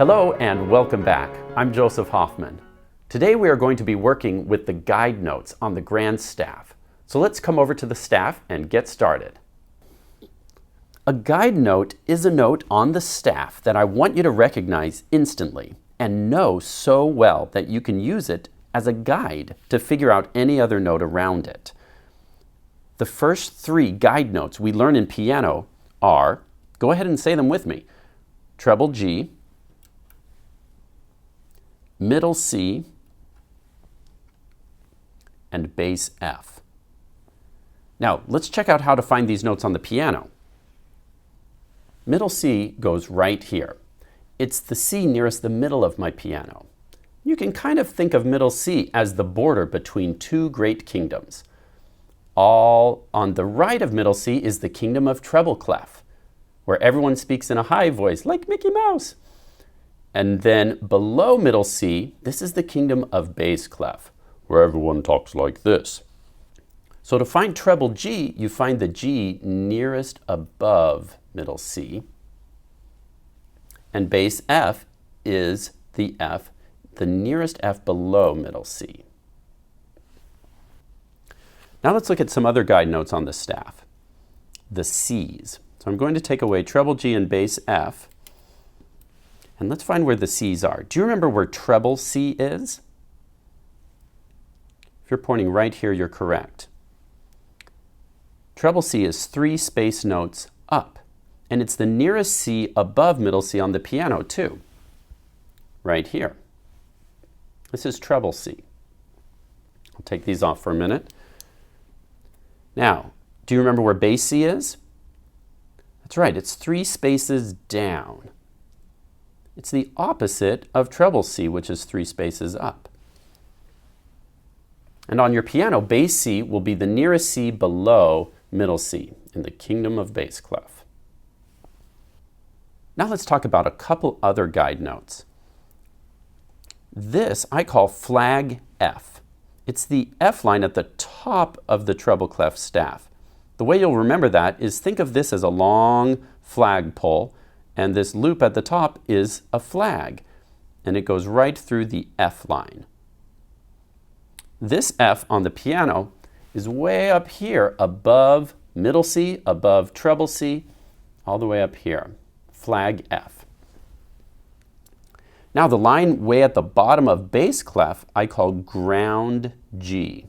Hello and welcome back. I'm Joseph Hoffman. Today we are going to be working with the guide notes on the grand staff. So let's come over to the staff and get started. A guide note is a note on the staff that I want you to recognize instantly and know so well that you can use it as a guide to figure out any other note around it. The first three guide notes we learn in piano are, go ahead and say them with me, treble G, middle C, and bass F. Now, let's check out how to find these notes on the piano. Middle C goes right here. It's the C nearest the middle of my piano. You can kind of think of middle C as the border between two great kingdoms. All on the right of middle C is the kingdom of treble clef, where everyone speaks in a high voice like Mickey Mouse. And then below middle C, this is the kingdom of bass clef, where everyone talks like this. So to find treble G, you find the G nearest above middle C. And bass F is the F, the nearest F below middle C. Now let's look at some other guide notes on the staff. The C's. So I'm going to take away treble G and bass F. And let's find where the C's are. Do you remember where treble C is? If you're pointing right here, you're correct. Treble C is 3 space notes up, and it's the nearest C above middle C on the piano too, right here. This is treble C. I'll take these off for a minute. Now, do you remember where bass C is? That's right, it's 3 spaces down. It's the opposite of treble C, which is 3 spaces up. And on your piano, bass C will be the nearest C below middle C in the kingdom of bass clef. Now let's talk about a couple other guide notes. This I call flag F. It's the F line at the top of the treble clef staff. The way you'll remember that is think of this as a long flagpole, and this loop at the top is a flag, and it goes right through the F line. This F on the piano is way up here above middle C, above treble C, all the way up here, flag F. Now the line way at the bottom of bass clef I call ground G.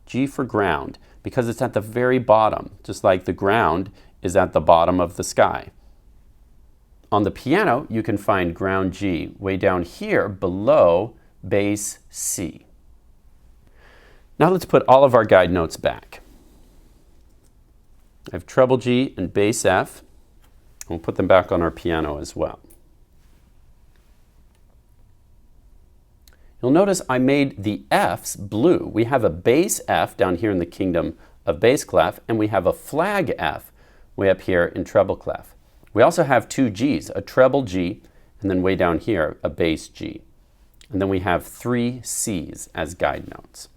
G for ground, because it's at the very bottom, just like the ground is at the bottom of the sky. On the piano, you can find ground G way down here below bass C. Now let's put all of our guide notes back. I have treble G and bass F. We'll put them back on our piano as well. You'll notice I made the F's blue. We have a bass F down here in the kingdom of bass clef, and we have a flag F way up here in treble clef. We also have 2 G's, a treble G, and then way down here, a bass G. And then we have 3 C's as guide notes.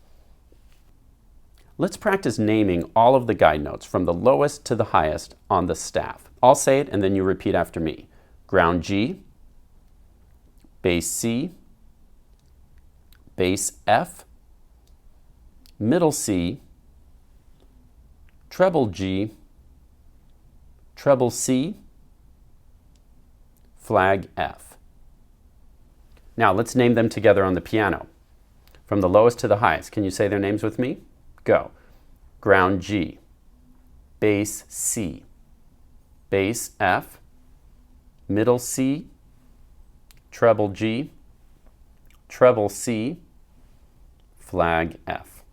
Let's practice naming all of the guide notes from the lowest to the highest on the staff. I'll say it and then you repeat after me. Ground G, bass C, bass F, middle C, treble G, treble C, flag F. Now let's name them together on the piano. From the lowest to the highest, can you say their names with me? Go. Ground G, bass C, bass F, middle C, treble G, treble C, flag F.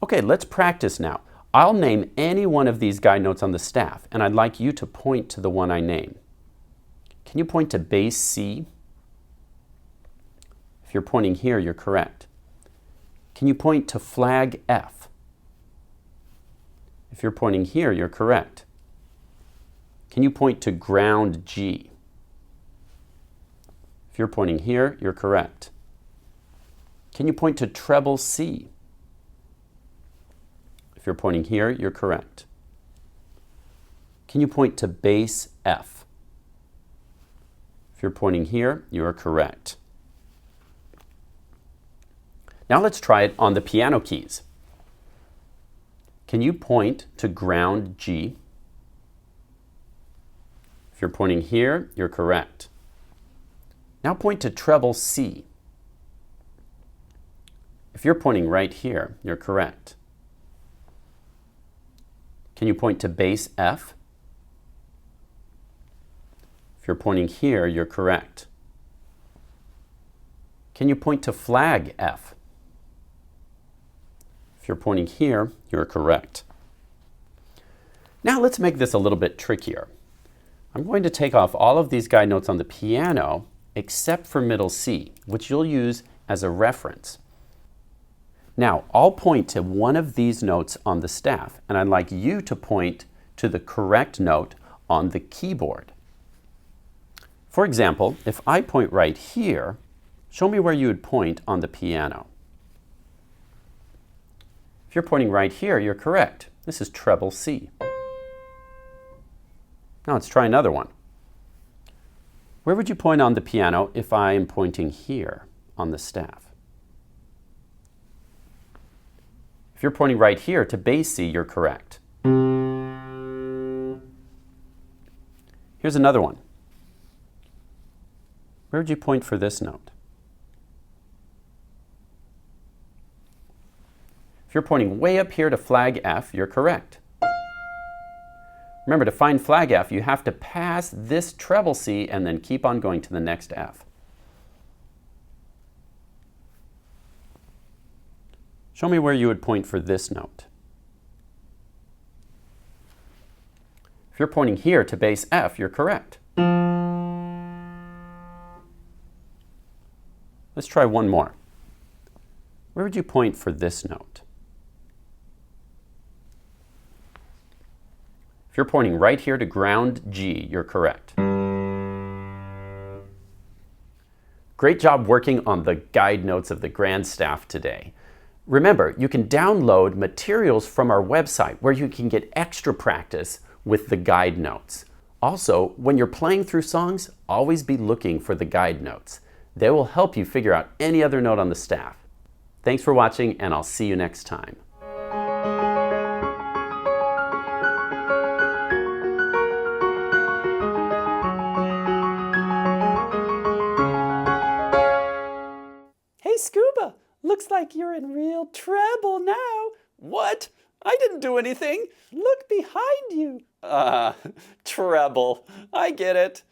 Okay, let's practice now. I'll name any one of these guide notes on the staff, and I'd like you to point to the one I name. Can you point to bass C? If you're pointing here, you're correct. Can you point to flag F? If you're pointing here, you're correct. Can you point to ground G? If you're pointing here, you're correct. Can you point to treble C? If you're pointing here, you're correct. Can you point to bass F? If you're pointing here, you are correct. Now let's try it on the piano keys. Can you point to ground G? If you're pointing here, you're correct. Now point to treble C. If you're pointing right here, you're correct. Can you point to bass F? If you're pointing here, you're correct. Can you point to flag F? If you're pointing here, you're correct. Now let's make this a little bit trickier. I'm going to take off all of these guide notes on the piano except for middle C, which you'll use as a reference. Now, I'll point to one of these notes on the staff, and I'd like you to point to the correct note on the keyboard. For example, if I point right here, show me where you would point on the piano. If you're pointing right here, you're correct. This is treble C. Now let's try another one. Where would you point on the piano if I am pointing here on the staff? If you're pointing right here to bass C, you're correct. Here's another one. Where would you point for this note? If you're pointing way up here to flag F, you're correct. Remember, to find flag F, you have to pass this treble C and then keep on going to the next F. Show me where you would point for this note. If you're pointing here to bass F, you're correct. Let's try one more. Where would you point for this note? If you're pointing right here to ground G, you're correct. Great job working on the guide notes of the grand staff today. Remember, you can download materials from our website where you can get extra practice with the guide notes. Also, when you're playing through songs, always be looking for the guide notes. They will help you figure out any other note on the staff. Thanks for watching, and I'll see you next time. Hey, Scuba, looks like you're in real trouble now. What? I didn't do anything. Look behind you. Treble. I get it.